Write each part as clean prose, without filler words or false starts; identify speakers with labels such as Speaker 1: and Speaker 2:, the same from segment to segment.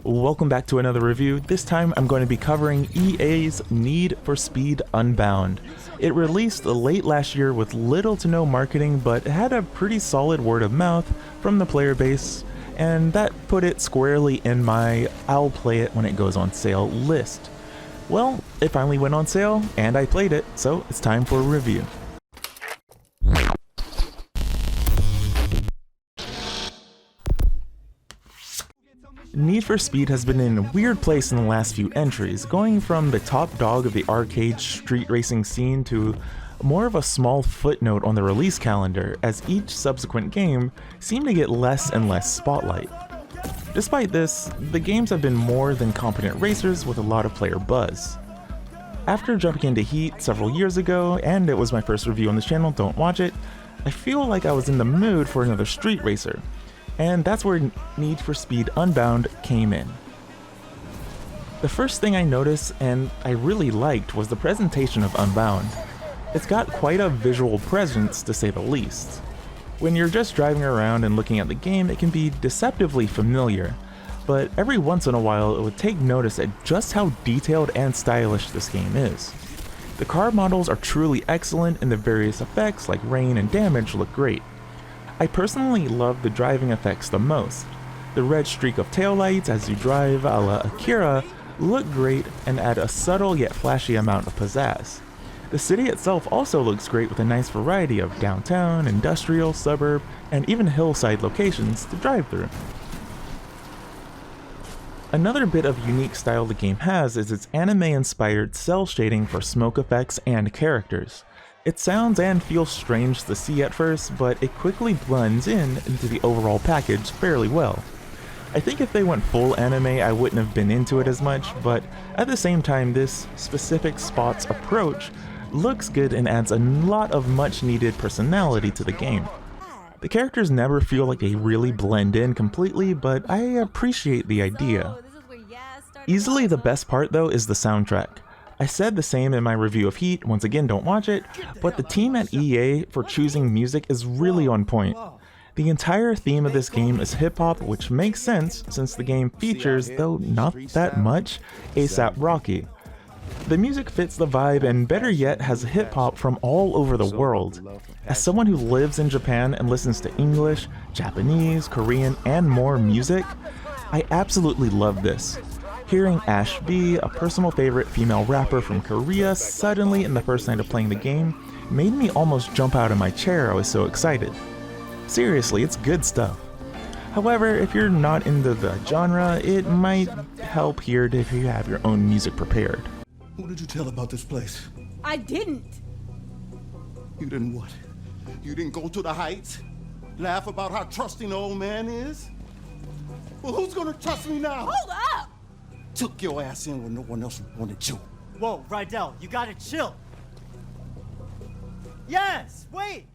Speaker 1: Welcome back to another review. This time I'm going to be covering EA's Need for Speed Unbound. It released late last year with little to no marketing, but it had a pretty solid word of mouth from the player base, and that put it squarely in my I'll play it when it goes on sale list. Well, it finally went on sale, and I played it, so it's time for a review. Need for Speed has been in a weird place in the last few entries, going from the top dog of the arcade street racing scene to more of a small footnote on the release calendar, as each subsequent game seemed to get less and less spotlight. Despite this, the games have been more than competent racers with a lot of player buzz. After jumping into Heat several years ago, and it was my first review on this channel, don't watch it, I feel like I was in the mood for another street racer. And that's where Need for Speed Unbound came in. The first thing I noticed, and I really liked, was the presentation of Unbound. It's got quite a visual presence, to say the least. When you're just driving around and looking at the game, it can be deceptively familiar, but every once in a while it would take notice at just how detailed and stylish this game is. The car models are truly excellent, and the various effects like rain and damage look great. I personally love the driving effects the most. The red streak of taillights as you drive a la Akira look great and add a subtle yet flashy amount of pizzazz. The city itself also looks great with a nice variety of downtown, industrial, suburb, and even hillside locations to drive through. Another bit of unique style the game has is its anime-inspired cel shading for smoke effects and characters. It sounds and feels strange to see at first, but it quickly blends into the overall package fairly well. I think if they went full anime I wouldn't have been into it as much, but at the same time this specific spot's approach looks good and adds a lot of much needed personality to the game. The characters never feel like they really blend in completely, but I appreciate the idea. Easily the best part though is the soundtrack. I said the same in my review of Heat, once again don't watch it, but the team at EA for choosing music is really on point. The entire theme of this game is hip-hop, which makes sense since the game features, though not that much, APRocky. The music fits the vibe and better yet has hip-hop from all over the world. As someone who lives in Japan and listens to English, Japanese, Korean, and more music, I absolutely love this. Hearing Ash B, a personal favorite female rapper from Korea, suddenly in the first night of playing the game made me almost jump out of my chair. I was so excited. Seriously, it's good stuff. However, if you're not into the genre, it might help here if you have your own music prepared.
Speaker 2: Who did you tell about this place?
Speaker 3: I didn't.
Speaker 2: You didn't what? You didn't go to the heights? Laugh about how trusting the old man is? Well, who's gonna trust me now?
Speaker 3: Hold up!
Speaker 2: Took your ass in when no one else wanted you.
Speaker 4: Whoa, Rydell, you gotta chill. Yes, wait!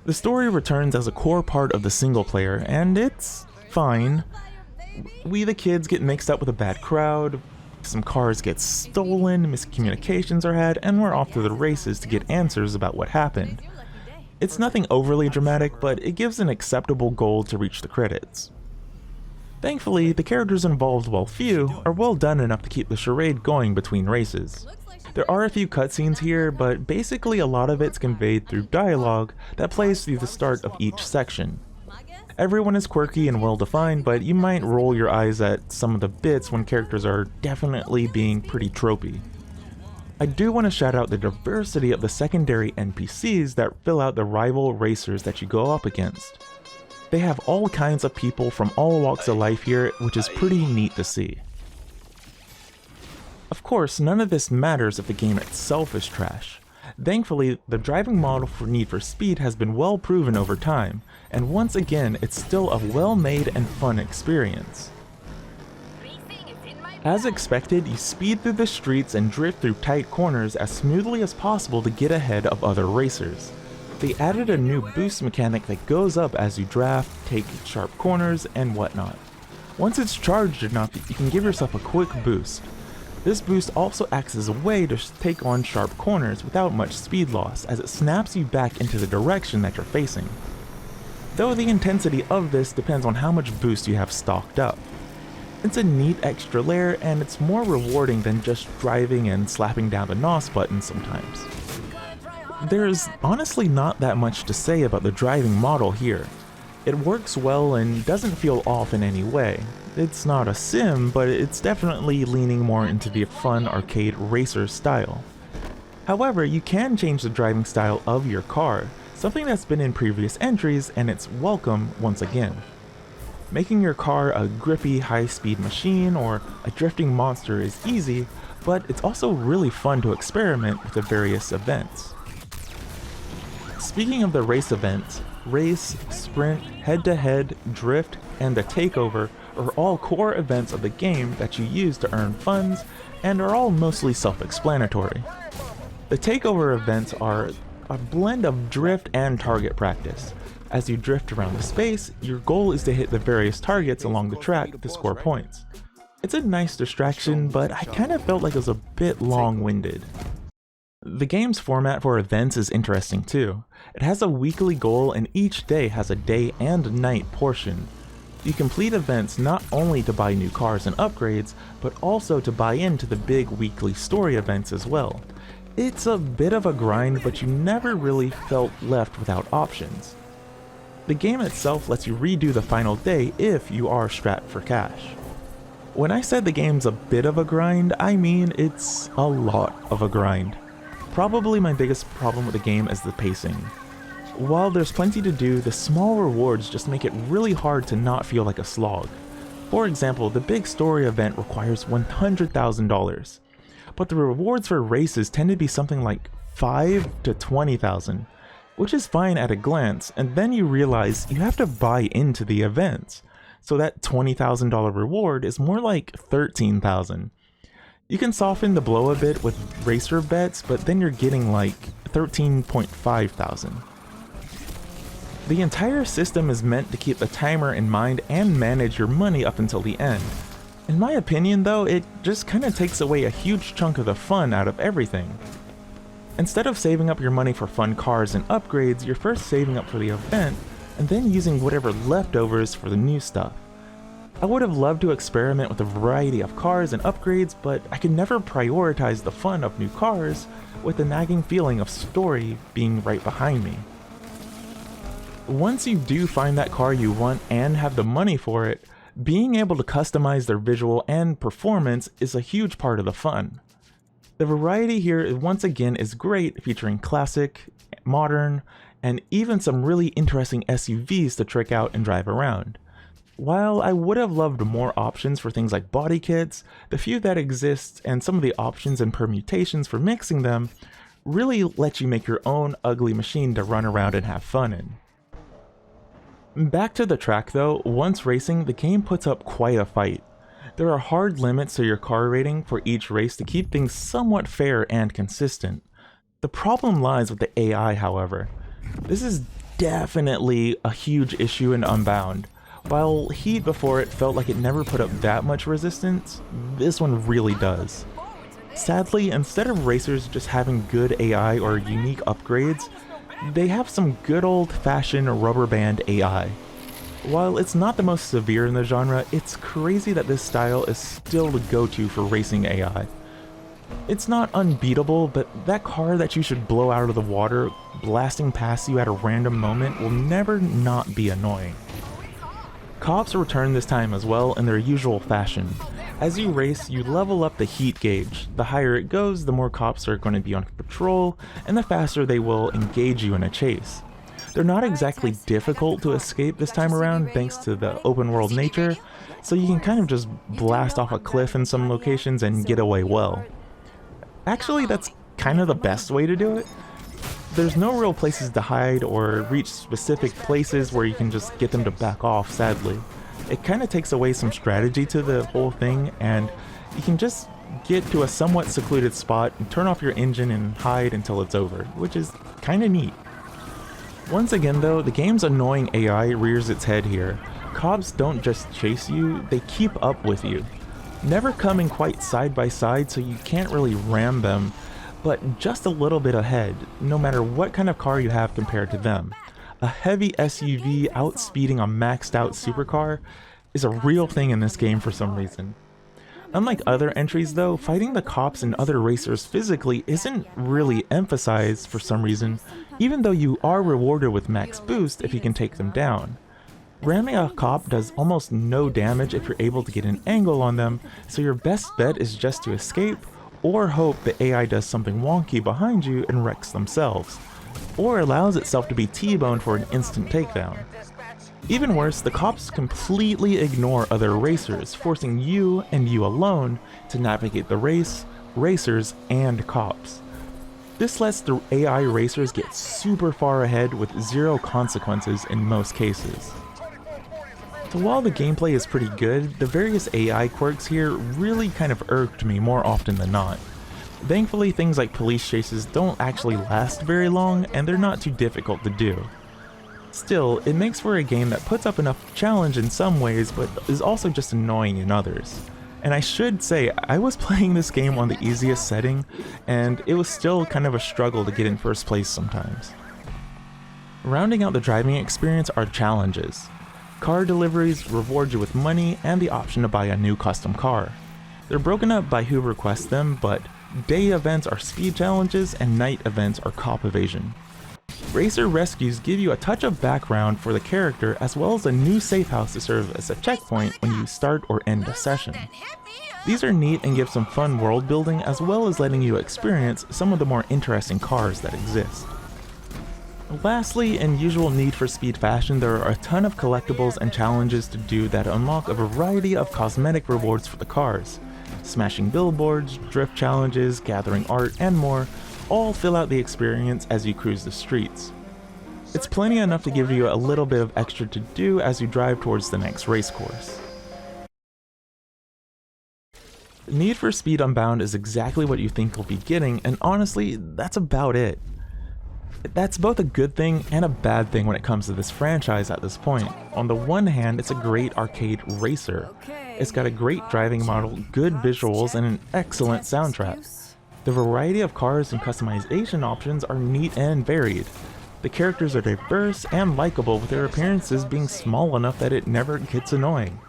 Speaker 1: The story returns as a core part of the single player, and it's fine. We the kids get mixed up with a bad crowd, some cars get stolen, miscommunications are had, and we're off to the races to get answers about what happened. It's nothing overly dramatic, but it gives an acceptable goal to reach the credits. Thankfully, the characters involved, while few, are well done enough to keep the charade going between races. There are a few cutscenes here, but basically a lot of it's conveyed through dialogue that plays through the start of each section. Everyone is quirky and well defined, but you might roll your eyes at some of the bits when characters are definitely being pretty tropey. I do want to shout out the diversity of the secondary NPCs that fill out the rival racers that you go up against. They have all kinds of people from all walks of life here, which is pretty neat to see. Of course, none of this matters if the game itself is trash. Thankfully, the driving model for Need for Speed has been well proven over time, and once again, it's still a well-made and fun experience. As expected, you speed through the streets and drift through tight corners as smoothly as possible to get ahead of other racers. They added a new boost mechanic that goes up as you draft, take sharp corners, and whatnot. Once it's charged enough, you can give yourself a quick boost. This boost also acts as a way to take on sharp corners without much speed loss, as it snaps you back into the direction that you're facing. Though the intensity of this depends on how much boost you have stocked up. It's a neat extra layer, and it's more rewarding than just driving and slapping down the NOS button sometimes. There's honestly not that much to say about the driving model here. It works well and doesn't feel off in any way. It's not a sim, but it's definitely leaning more into the fun arcade racer style. However, you can change the driving style of your car, something that's been in previous entries, and it's welcome once again. Making your car a grippy, high-speed machine or a drifting monster is easy, but it's also really fun to experiment with the various events. Speaking of the race events, race, sprint, head-to-head, drift, and the takeover are all core events of the game that you use to earn funds and are all mostly self-explanatory. The takeover events are a blend of drift and target practice. As you drift around the space, your goal is to hit the various targets along the track to score points. It's a nice distraction, but I kind of felt like it was a bit long-winded. The game's format for events is interesting too. It has a weekly goal and each day has a day and night portion. You complete events not only to buy new cars and upgrades, but also to buy into the big weekly story events as well. It's a bit of a grind, but you never really felt left without options. The game itself lets you redo the final day if you are strapped for cash. When I said the game's a bit of a grind, I mean it's a lot of a grind. Probably my biggest problem with the game is the pacing. While there's plenty to do, the small rewards just make it really hard to not feel like a slog. For example, the big story event requires $100,000, but the rewards for races tend to be something like $5,000 to $20,000, which is fine at a glance, and then you realize you have to buy into the events, so that $20,000 reward is more like $13,000. You can soften the blow a bit with racer bets, but then you're getting like $13,500. The entire system is meant to keep the timer in mind and manage your money up until the end. In my opinion though, it just kinda takes away a huge chunk of the fun out of everything. Instead of saving up your money for fun cars and upgrades, you're first saving up for the event, and then using whatever leftovers for the new stuff. I would have loved to experiment with a variety of cars and upgrades, but I could never prioritize the fun of new cars with the nagging feeling of story being right behind me. Once you do find that car you want and have the money for it, being able to customize their visual and performance is a huge part of the fun. The variety here once again is great, featuring classic, modern, and even some really interesting SUVs to trick out and drive around. While I would have loved more options for things like body kits, the few that exist and some of the options and permutations for mixing them really let you make your own ugly machine to run around and have fun in. Back to the track though, once racing, the game puts up quite a fight. There are hard limits to your car rating for each race to keep things somewhat fair and consistent. The problem lies with the AI, however. This is definitely a huge issue in Unbound. While Heat before it felt like it never put up that much resistance, this one really does. Sadly, instead of racers just having good AI or unique upgrades, they have some good old-fashioned rubber band AI. While it's not the most severe in the genre, it's crazy that this style is still the go-to for racing AI. It's not unbeatable, but that car that you should blow out of the water blasting past you at a random moment will never not be annoying. Cops return this time as well in their usual fashion. As you race, you level up the heat gauge. The higher it goes, the more cops are going to be on patrol, and the faster they will engage you in a chase. They're not exactly difficult to escape this time around thanks to the open world nature, so you can kind of just blast off a cliff in some locations and get away well. Actually, that's kind of the best way to do it. There's no real places to hide or reach specific places where you can just get them to back off, sadly. It kind of takes away some strategy to the whole thing, and you can just get to a somewhat secluded spot and turn off your engine and hide until it's over, which is kind of neat. Once again though, the game's annoying AI rears its head here. Cops don't just chase you, they keep up with you. Never coming quite side by side, so you can't really ram them, but just a little bit ahead, no matter what kind of car you have compared to them. A heavy SUV outspeeding a maxed out supercar, is a real thing in this game for some reason. Unlike other entries though, fighting the cops and other racers physically isn't really emphasized for some reason, even though you are rewarded with max boost if you can take them down. Ramming a cop does almost no damage if you're able to get an angle on them, so your best bet is just to escape, or hope the AI does something wonky behind you and wrecks themselves, or allows itself to be T-boned for an instant takedown. Even worse, the cops completely ignore other racers, forcing you and you alone to navigate the race, racers, and cops. This lets the AI racers get super far ahead with zero consequences in most cases. So while the gameplay is pretty good, the various AI quirks here really kind of irked me more often than not. Thankfully, things like police chases don't actually last very long, and they're not too difficult to do. Still, it makes for a game that puts up enough challenge in some ways, but is also just annoying in others. And I should say, I was playing this game on the easiest setting, and it was still kind of a struggle to get in first place sometimes. Rounding out the driving experience are challenges. Car deliveries reward you with money and the option to buy a new custom car. They're broken up by who requests them, but day events are speed challenges and night events are cop evasion. Racer rescues give you a touch of background for the character as well as a new safe house to serve as a checkpoint when you start or end a session. These are neat and give some fun world building as well as letting you experience some of the more interesting cars that exist. Lastly, in usual Need for Speed fashion, there are a ton of collectibles and challenges to do that unlock a variety of cosmetic rewards for the cars. Smashing billboards, drift challenges, gathering art, and more all fill out the experience as you cruise the streets. It's plenty enough to give you a little bit of extra to do as you drive towards the next race course. Need for Speed Unbound is exactly what you think you'll be getting, and honestly, that's about it. That's both a good thing and a bad thing when it comes to this franchise at this point. On the one hand, it's a great arcade racer. It's got a great driving model, good visuals, and an excellent soundtrack. The variety of cars and customization options are neat and varied. The characters are diverse and likable, with their appearances being small enough that it never gets annoying.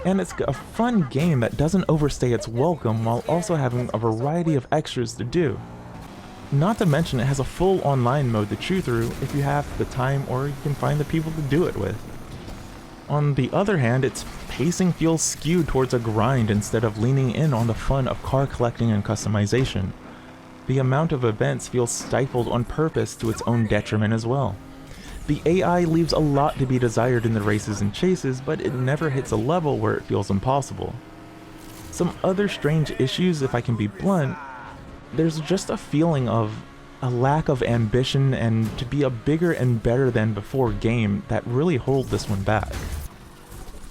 Speaker 1: And it's a fun game that doesn't overstay its welcome while also having a variety of extras to do. Not to mention it has a full online mode to chew through if you have the time or you can find the people to do it with. On the other hand, its pacing feels skewed towards a grind instead of leaning in on the fun of car collecting and customization. The amount of events feels stifled on purpose to its own detriment as well. The AI leaves a lot to be desired in the races and chases, but it never hits a level where it feels impossible. Some other strange issues, if I can be blunt, there's just a feeling of a lack of ambition and to be a bigger and better than before game that really hold this one back.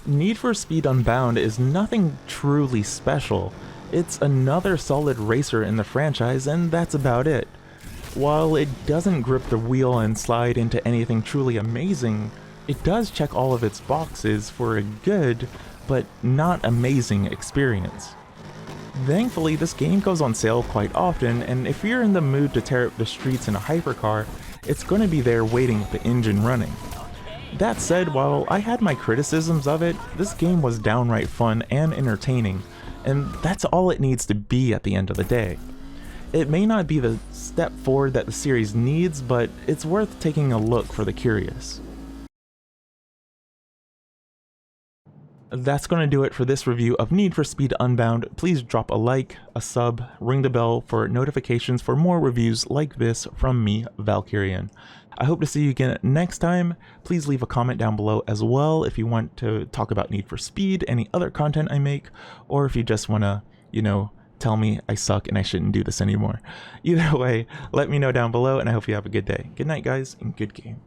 Speaker 1: Need for Speed Unbound is nothing truly special. It's another solid racer in the franchise, and that's about it. While it doesn't grip the wheel and slide into anything truly amazing, it does check all of its boxes for a good, but not amazing experience. Thankfully, this game goes on sale quite often, and if you're in the mood to tear up the streets in a hypercar, it's going to be there waiting with the engine running. That said, while I had my criticisms of it, this game was downright fun and entertaining, and that's all it needs to be at the end of the day. It may not be the step forward that the series needs, but it's worth taking a look for the curious. That's going to do it for this review of Need for Speed Unbound. Please drop a like, a sub, ring the bell for notifications for more reviews like this from me, Valkerion. I hope to see you again next time. Please leave a comment down below as well if you want to talk about Need for Speed, any other content I make, or if you just want to, tell me I suck and I shouldn't do this anymore. Either way, let me know down below, and I hope you have a good day. Good night, guys, and good game.